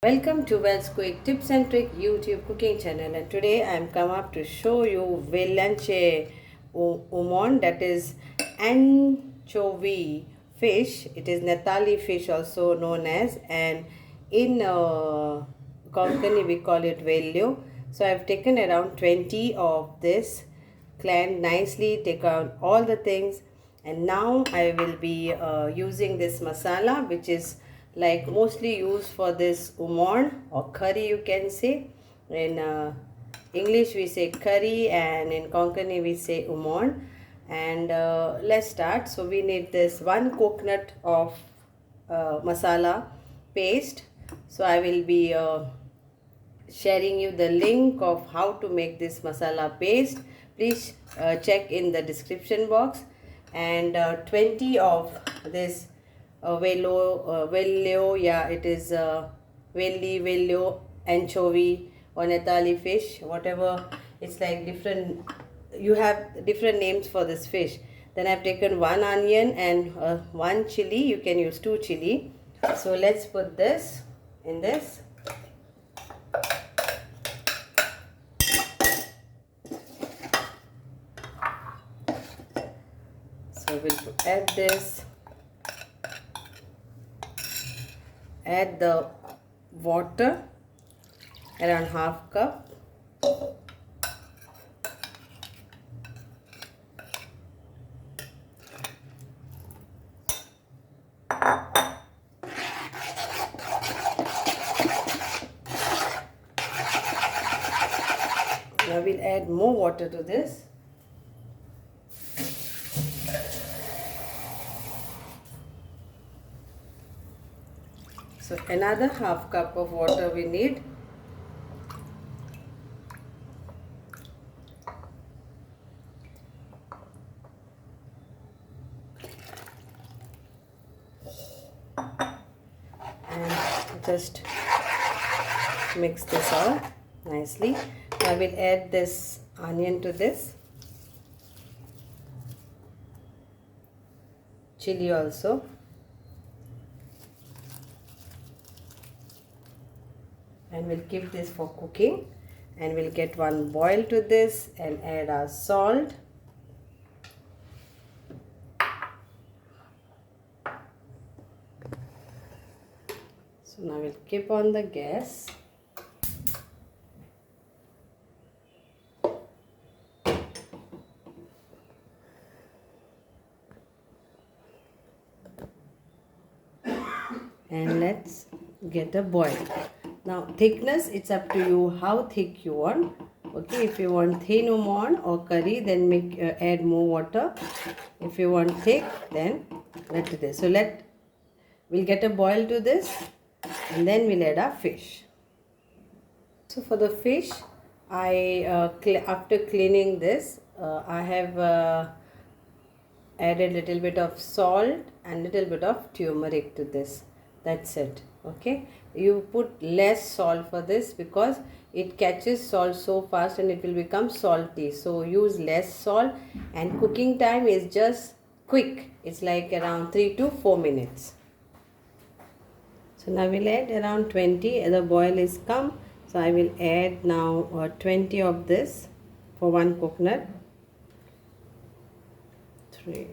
Welcome to Wells Quick Tips and Trick YouTube cooking channel, and today I am come up to show you Velleyeche Umon, that is anchovy fish. It is Natali fish also known as, and in Konkani we call it Velleyeche. So I have taken around 20 of this, cleaned nicely, take out all the things, and now I will be using this masala, which is like mostly used for this umon or curry, you can say. In English we say curry, and in Konkani we say umon. And let's start. So we need this 1 coconut of masala paste. So I will be sharing you the link of how to make this masala paste. Please check in the description box. And 20 of this Velleyeche, it is Velleyeche anchovy or Natali fish, whatever. It's like different, you have different names for this fish. Then I've taken 1 onion and 1 chili. You can use 2 chili. So let's put this in this. So we'll add this. Add the water, around half cup. Now we'll add more water to this. So another half cup of water we need. And just mix this out nicely. I will add this onion to this. Chili also. And we'll keep this for cooking, and we'll get 1 boil to this and add our salt. So now we'll keep on the gas. And let's get a boil. Now thickness, it's up to you how thick you want. Okay, if you want thin umon or curry, then add more water. If you want thick, then let it is. So we'll get a boil to this, and then we'll add our fish. So for the fish, after cleaning this, I have added little bit of salt and little bit of turmeric to this. That's it. Okay, you put less salt for this because it catches salt so fast and it will become salty. So use less salt, and cooking time is just quick. It's like around 3 to 4 minutes. So now we'll add around 20. The boil is come. So I will add now 20 of this for 1 coconut. 3.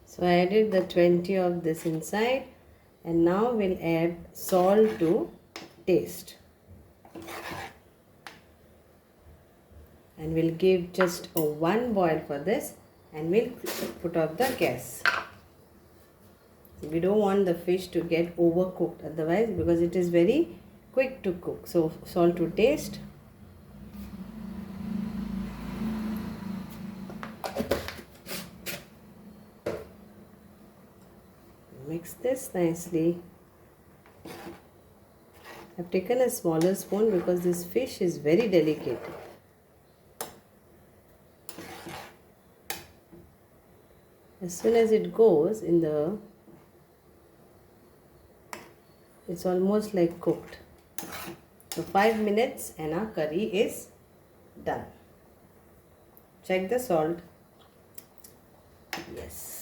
So I added the 20 of this inside, and now we'll add salt to taste. And we'll give just a 1 boil for this, and we'll put off the gas. We don't want the fish to get overcooked otherwise, because it is very quick to cook. So salt to taste. Mix this nicely. I've taken a smaller spoon because this fish is very delicate. As soon as it goes in the, it's almost like cooked. So 5 minutes and our curry is done. Check the salt. Yes.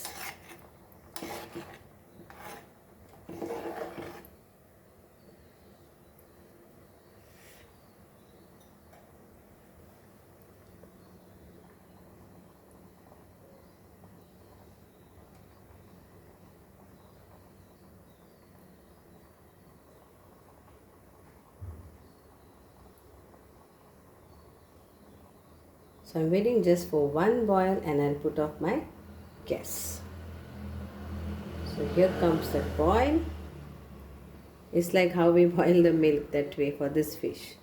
So I'm waiting just for one boil and I'll put off my gas. So here comes the boil. It's like how we boil the milk that way for this fish.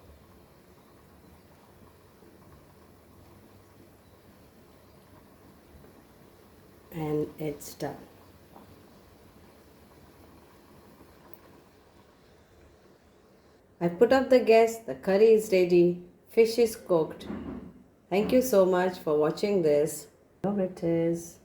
And it's done. I put off the gas, the curry is ready, fish is cooked. Thank you so much for watching this. Here it is.